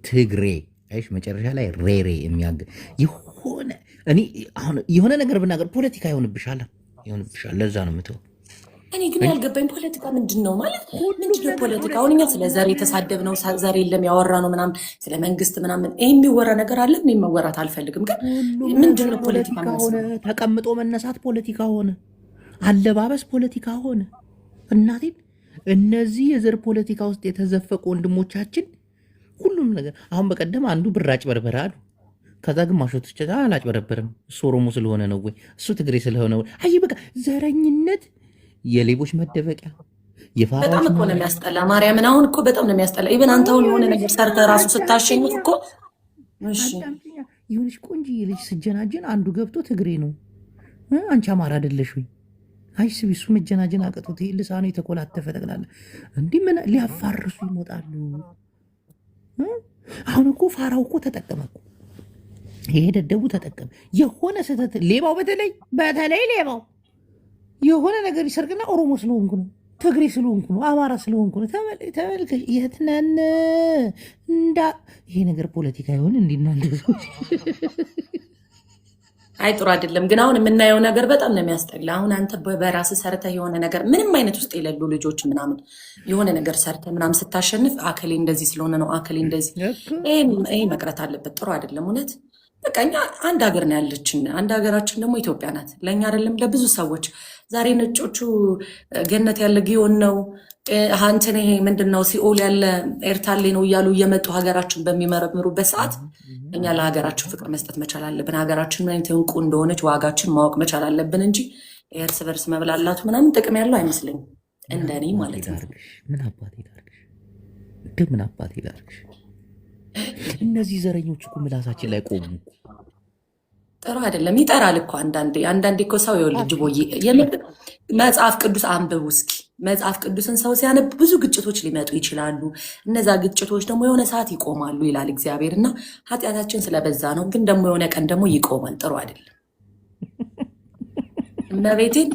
S1: ትግሬ አይሽ መጨረሻ ላይ ሬሬ የሚያገ የሆነ እኔ አሁን የሆነ ነገር ብናገር ፖለቲካ ይሆንብሻል። ለዛ ነው የምትው።
S2: እኔ ግን ያልገባኝ ፖለቲካ ምንድን ነው ማለት ምንድን ነው ፖለቲካ? አሁን እኛ ስለ ዘር የተሳደብ ነው ዘር የለም ያወራ ነው ምናምን ስለ መንግስት ምናምን ይህ የሚወራ ነገር አለ። እኔ መወራት አልፈልግም። ግን ምንድን ነው ፖለቲካ?
S1: ተቀምጦ መነሳት ፖለቲካ ሆነ። አለባበስ ፖለቲካ ሆነ። እናቴን እነዚህ የዘር ፖለቲካ ውስጥ የተዘፈቁ ወንድሞቻችን ሁሉም ነገር አሁን በቀደም አንዱ ብር አጭበርበረ አሉ። ከዛ ግማሾች አላጭበረበርም እሱ ኦሮሞ ስለሆነ ነው ወይ እሱ ትግሬ ስለሆነ ወይ? አይ በቃ ዘረኝነት የሌቦች መደበቂያ
S2: በጣም እኮ ነው የሚያስጠላ። ማርያምን አሁን እኮ በጣም ነው የሚያስጠላ። ኢቨን አንተ አሁን የሆነ ነገር ሰርተህ ራሱ ስታሸኙት እኮ
S1: የሆነች ቆንጆ ልጅ ስጀናጀን አንዱ ገብቶ ትግሬ ነው አንቺ አማራ አይደለሽ ወይ? አይ ስቢ እሱ መጀናጀን አቀጡት ልሳኑ የተኮላተፈ ጠቅላላ እንዲህ ምን ሊያፋርሱ ይሞጣሉ። አሁን እኮ ፋራው እኮ ተጠቀመ እኮ ይሄ ደደቡ ተጠቀመ። የሆነ ስህተት ሌባው በተለይ ሌባው የሆነ ነገር ይሰርቅና ኦሮሞ ስለሆንኩ ነው ትግሬ ስለሆንኩ ነው አማራ ስለሆንኩ ነው ተመልከሽ የት ነን ይሄ ነገር ፖለቲካ ይሆን እንዲናንደ
S2: አይ ጥሩ አይደለም። ግን አሁን የምናየው ነገር በጣም ነው የሚያስጠላ። አሁን አንተ በራስህ ሰርተህ የሆነ ነገር ምንም አይነት ውስጥ የሌሉ ልጆች ምናምን የሆነ ነገር ሰርተህ ምናምን ስታሸንፍ አከሌ እንደዚህ ስለሆነ ነው አከሌ እንደዚህ፣ ይሄ መቅረት አለበት። ጥሩ አይደለም እውነት። በቃ እኛ አንድ ሀገር ነው ያለችን። አንድ ሀገራችን ደግሞ ኢትዮጵያ ናት። ለእኛ አይደለም ለብዙ ሰዎች ዛሬ ነጮቹ ገነት ያለ ጊዮን ነው አንተን ይሄ ምንድን ነው ሲኦል ያለ ኤርታሌ ነው እያሉ እየመጡ ሀገራችን በሚመረምሩበት ሰዓት እኛ ለሀገራችን ፍቅር መስጠት መቻል አለብን። ሀገራችን ምን አይነት እንቁ እንደሆነች ዋጋችን ማወቅ መቻል አለብን እንጂ እርስ በርስ መብላላቱ ምናምን ጥቅም ያለው አይመስለኝም፣ እንደኔ ማለት ነው።
S1: ምን አባቴ ላድርግሽ? እነዚህ ዘረኞች እኮ ምላሳችን ላይ ቆሙ።
S2: ጥሩ አይደለም። ይጠራል እኮ አንዳንዴ እኮ ሰው ይኸውልህ ጅቦዬ፣ መጽሐፍ ቅዱስ አንብቡ እስኪ። መጽሐፍ ቅዱስን ሰው ሲያነብ ብዙ ግጭቶች ሊመጡ ይችላሉ። እነዛ ግጭቶች ደግሞ የሆነ ሰዓት ይቆማሉ ይላል እግዚአብሔር እና ኃጢአታችን ስለበዛ ነው። ግን ደግሞ የሆነ ቀን ደግሞ ይቆማል። ጥሩ አይደለም።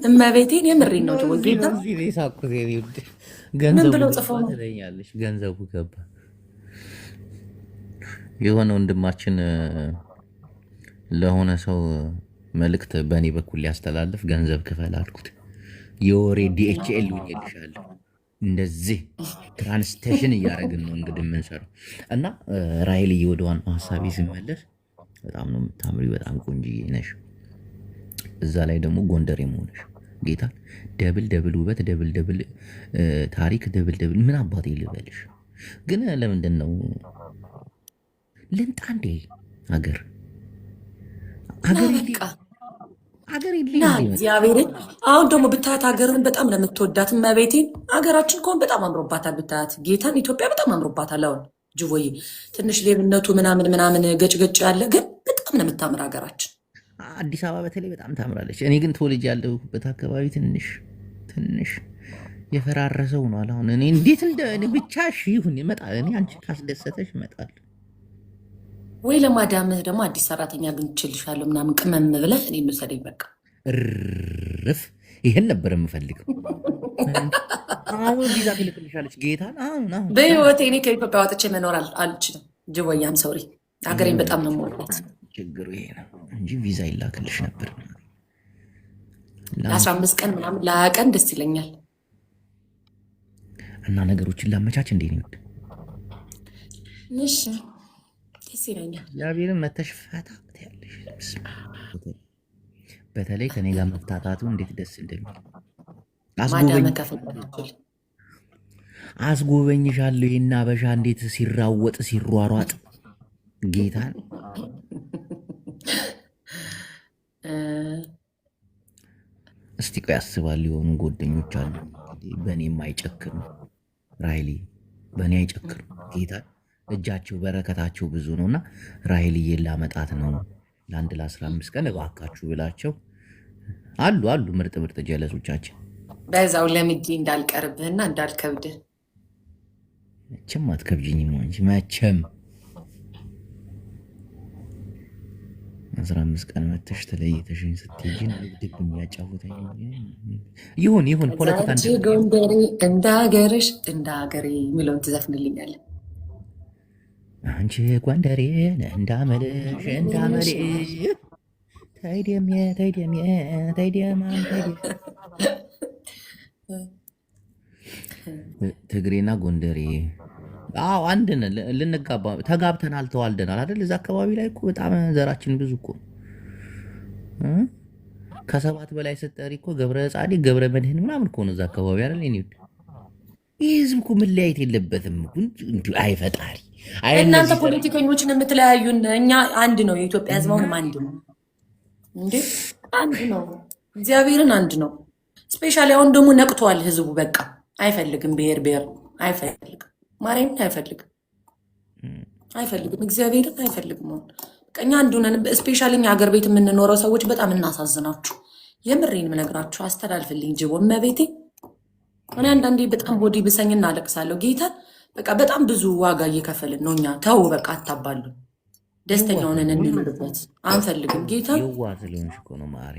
S2: እመቤቴን የምሬን ነው ጅቦዬ። ምን ብለው ጽፈው ነው
S1: ገንዘቡ ገባ የሆነ ወንድማችን ለሆነ ሰው መልእክት በእኔ በኩል ሊያስተላልፍ ገንዘብ ክፈል አልኩት። የወሬ ዲኤችኤል ልውኝልሻለሁ እንደዚህ ትራንስቴሽን እያደረግን ነው እንግዲህ የምንሰራው እና ራይልዬ ወደ ዋናው ሀሳቤ ስመለስ በጣም ነው የምታምሪ፣ በጣም ቆንጆዬ ነሽ። እዛ ላይ ደግሞ ጎንደሬ መሆንሽ ጌታ ደብል ውበት፣ ደብል ታሪክ፣ ደብል ምን አባቴ ልበልሽ። ግን ለምንድን ነው ልምጣ እንዴ ሀገር
S2: እግዚአብሔርን አሁን ደግሞ ብታያት ሀገርን በጣም ለምትወዳት እመቤቴን ሀገራችን ከሆን በጣም አምሮባታል። ብታያት ጌታን ኢትዮጵያ በጣም አምሮባታል። አሁን ጅቦዬ ትንሽ ሌብነቱ ምናምን ገጭ ያለ ግን በጣም ነው የምታምር ሀገራችን።
S1: አዲስ አበባ በተለይ በጣም ታምራለች። እኔ ግን ተወልጄ ያለሁበት አካባቢ ትንሽ የፈራረሰው ነው። አሁን እኔ እንዴት ብቻ ይሁን ይመጣል። እኔ አንቺ ካስደሰተሽ ይመጣል
S2: ወይ ለማዳምህ ደግሞ አዲስ ሰራተኛ አግኝቼልሻለሁ ምናምን ቅመም ብለህ እኔ የምሰደኝ በቃ
S1: እርፍ። ይሄን ነበር የምፈልገው። አሁን ቪዛ ትልክልሻለች ጌታን። አሁን
S2: በህይወቴ እኔ ከኢትዮጵያ ወጥቼ መኖር አልችልም። ጅቦያም ሰውሪ ሀገሬን በጣም ነው የምወዳት።
S1: ችግሩ ይሄ ነው እንጂ ቪዛ ይላክልሽ ነበር።
S2: ለ15 ቀን ምናምን ለ20 ቀን ደስ ይለኛል።
S1: እና ነገሮችን ላመቻች እንዴ ነው
S2: እሺ ደስ ይለኛል።
S1: እግዚአብሔርን መተሽ ፈታ ያለሽ በተለይ ከኔ ጋር መፍታታቱ እንዴት ደስ እንደሚል አስጎበኝሻለሁ። ይሄን አበሻ እንዴት ሲራወጥ ሲሯሯጥ ጌታን እስቲ ቆይ አስባለሁ። የሆኑ ጓደኞች አሉ በእኔ የማይጨክኑ ራይሊ በእኔ አይጨክኑ ጌታን እጃቸው በረከታቸው ብዙ ነው እና ራይልዬን ላመጣት ነው ለአንድ ለ15 ቀን እባካችሁ ብላቸው አሉ ምርጥ ጀለሶቻችን።
S2: በዛው ለምጄ እንዳልቀርብህና እንዳልከብድህ።
S1: መቼም አትከብጅኝም እንጂ መቼም 15 ቀን መተሽ ተለይተሽኝ ስትሄጂ ድብ የሚያጫውተኝ ይሁን ፖለቲካ
S2: ጎንደሬ እንደ ሀገሬ የሚለውን ትዘፍንልኛለህ።
S1: አንቺ ጎንደሬ እንዳመልሽ ትግሬና ጎንደሬ አንድ ነን። ልንጋባ ተጋብተናል፣ ተዋልደናል አይደል? እዛ አካባቢ ላይ እኮ በጣም ዘራችን ብዙ እኮ ከሰባት በላይ ስትጠሪ እኮ ገብረ ጻዲቅ ገብረ መድህን ምናምን እኮ ነው እዛ አካባቢ አይደል? ይህ ህዝብ እኮ መለያየት የለበትም። አይ ፈጣሪ፣
S2: እናንተ ፖለቲከኞችን የምትለያዩን፣ እኛ አንድ ነው። የኢትዮጵያ ህዝብ አሁንም አንድ ነው እንዴ? አንድ ነው። እግዚአብሔርን አንድ ነው። ስፔሻሊ አሁን ደግሞ ነቅቷል ህዝቡ። በቃ አይፈልግም፣ ብሔር አይፈልግም፣ ማርያምን አይፈልግም፣ እግዚአብሔርን አይፈልግም። አሁን እኛ አንዱ ነን። ስፔሻሊ እኛ ሀገር ቤት የምንኖረው ሰዎች በጣም እናሳዝናችሁ። የምሬን ምነግራችሁ። አስተላልፍልኝ ጅቦ እመቤቴ። እኔ አንዳንዴ በጣም ቦዲ ብሰኝና አለቅሳለሁ። ጌታን በቃ በጣም ብዙ ዋጋ እየከፈልን ነው እኛ። ተው በቃ አታባሉ። ደስተኛ ሆነን እንኖርበት አንፈልግም። ጌታ
S1: የዋህ ስለሆንሽ እኮ ነው ማሪ፣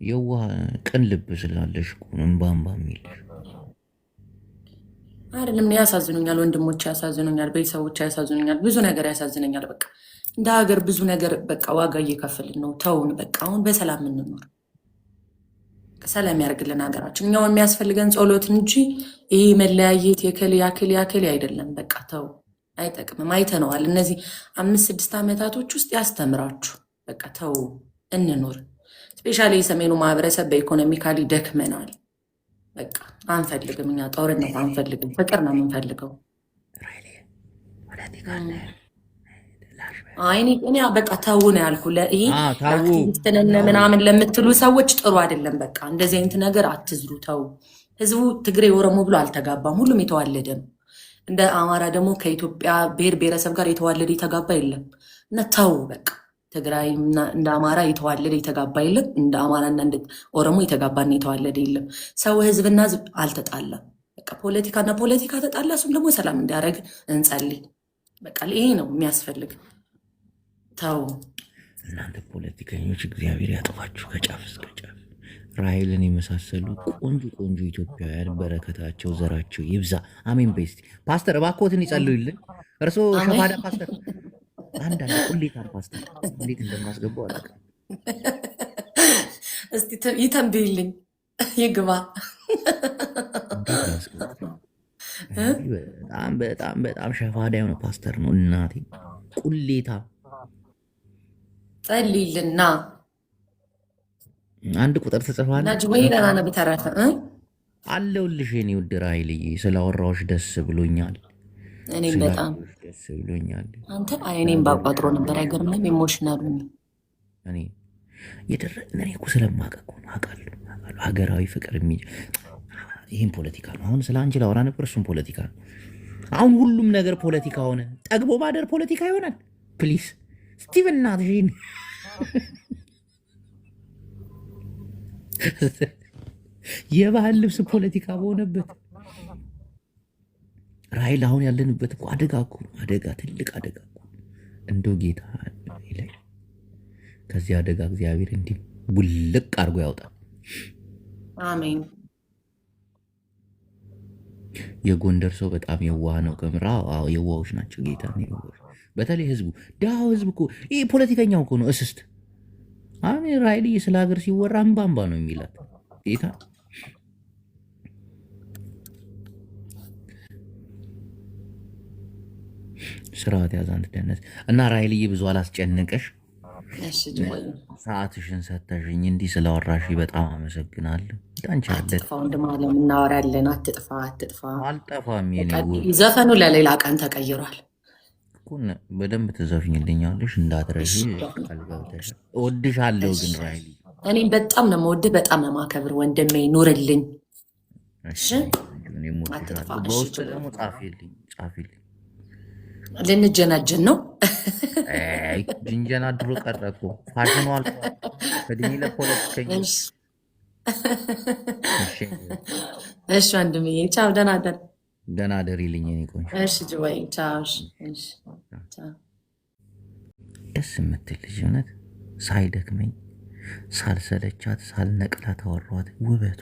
S1: የዋህ ቅን ልብ ስላለሽ እኮ ነው እምባ የሚልሽ
S2: አይደለም። ያሳዝኑኛል፣ ወንድሞች ያሳዝኑኛል፣ ቤተሰቦች ያሳዝኑኛል፣ ብዙ ነገር ያሳዝነኛል። በቃ እንደ ሀገር ብዙ ነገር በቃ ዋጋ እየከፈልን ነው። ተውን በቃ አሁን በሰላም እንኖር። ሰላም ያደርግልን ሀገራችን። እኛው የሚያስፈልገን ጸሎት እንጂ ይሄ መለያየት የከሌ ያክል አይደለም። በቃ ተው፣ አይጠቅምም። አይተነዋል። እነዚህ 5-6 ዓመታቶች ውስጥ ያስተምራችሁ። በቃ ተው እንኖር። ስፔሻሊ የሰሜኑ ማህበረሰብ በኢኮኖሚካሊ ደክመናል። በቃ አንፈልግም፣ እኛ ጦርነት አንፈልግም፣ ፍቅር ነው የምንፈልገው። እኔ በቃ ተው ነው ያልኩ። ይሄ አክቲቪስትንን ምናምን ለምትሉ ሰዎች ጥሩ አይደለም። በቃ እንደዚህ አይነት ነገር አትዝሩ፣ ተው። ህዝቡ ትግሬ ኦሮሞ ብሎ አልተጋባም፣ ሁሉም የተዋለደ ነው። እንደ አማራ ደግሞ ከኢትዮጵያ ብሔር ብሔረሰብ ጋር የተዋለደ የተጋባ የለም። እና ተው በቃ ትግራይ እንደ አማራ የተዋለደ የተጋባ የለም። እንደ አማራና እንደ ኦሮሞ የተጋባና የተዋለደ የለም። ሰው ህዝብና ህዝብ አልተጣላም። በቃ ፖለቲካና ፖለቲካ ተጣላ፣ እሱም ደግሞ ሰላም እንዲያደርግ እንጸልይ። በቃ ይሄ ነው የሚያስፈልግ። ተው
S1: እናንተ ፖለቲከኞች፣ እግዚአብሔር ያጥፋችሁ ከጫፍ እስከ ጫፍ። ራሔልን የመሳሰሉ ቆንጆ ቆንጆ ኢትዮጵያውያን በረከታቸው ዘራቸው ይብዛ። አሜን። በስቲ ፓስተር እባክዎትን ይጸልዩልን። እርስዎ ሸፋዳ ፓስተር፣ አንዳንድ ቁሌታም ፓስተር እንዴት እንደማስገባው አላውቅም።
S2: እስቲ ይተንብይልኝ ይግባ።
S1: በጣም ሸፋዳ የሆነ ፓስተር ነው። እናቴ ቁሌታ
S2: ጸልይልና
S1: አንድ ቁጥር ትጽፋለህ
S2: ወይ? ደህና ነው። በተረፈ
S1: አለሁልሽ የኔ ውድ ራሔልዬ፣ ስላወራሁሽ ደስ ብሎኛል።
S2: እኔም በጣም
S1: ደስ ብሎኛል።
S2: አንተ እኔም ባቋጥሮ ነበር። አይገርምም? ኢሞሽናል
S1: እኔ እኮ ስለማውቅ እኮ ነው። አውቃለሁ ሀገራዊ ፍቅር ይህም ፖለቲካ ነው። አሁን ስለ አንቺ ላወራ ነበር፣ እሱም ፖለቲካ ነው። አሁን ሁሉም ነገር ፖለቲካ ሆነ። ጠግቦ ማደር ፖለቲካ ይሆናል። ፕሊስ ስቲቭን ናትሽን የባህል ልብስ ፖለቲካ በሆነበት ራሔል፣ አሁን ያለንበት እኮ አደጋ እኮ አደጋ፣ ትልቅ አደጋ እኮ። እንደው ጌታ ላይ ከዚህ አደጋ እግዚአብሔር እንዲህ ቡልቅ አድርጎ ያውጣል።
S2: አሜን።
S1: የጎንደር ሰው በጣም የዋህ ነው። ከምራ የዋሆች ናቸው። ጌታ ነው። በተለይ ህዝቡ፣ ድሃው ህዝብ እኮ ይህ ፖለቲከኛው እኮ ነው እስስት። አሁን ራሔልዬ ስለ ሀገር ሲወራ እምባ ነው የሚላት ጌታ። ስርዓት ያዝ አንተ ደነስ እና ራሔልዬ ብዙ አላስጨንቀሽ። ሰዓትሽን ሰተሽኝ እንዲህ ስላወራሽ በጣም አመሰግናለሁ።
S2: አትጥፋ ወንድም አለም፣ እናወራለን። አትጥፋ።
S1: አልጠፋም።
S2: ዘፈኑ ለሌላ ቀን ተቀይሯል።
S1: በደንብ ትዘፍኝልኛለሽ እንዳትረሺ። እወድሻለሁ ግን ራሔልዬ፣
S2: እኔም በጣም ነው የምወድህ፣ በጣም ነው የማከብር ወንድሜ። ኑርልኝ።
S1: በውስጥ ደግሞ ጻፊልኝ።
S2: ልንጀናጀን ነው።
S1: ጅንጀና ድሮ ቀረ እኮ ፋሽኑ አልፏል። እድሜ ለፖለቲከኞች።
S2: እሺ ወንድምዬ፣ ቻው።
S1: ደህና ደሪልኝ።
S2: እሺ ጅወይ፣ ቻው።
S1: ደስ የምትል ልጅ እውነት፣ ሳይደክመኝ ሳልሰለቻት ሳልነቅላት አወራኋት። ውበቷ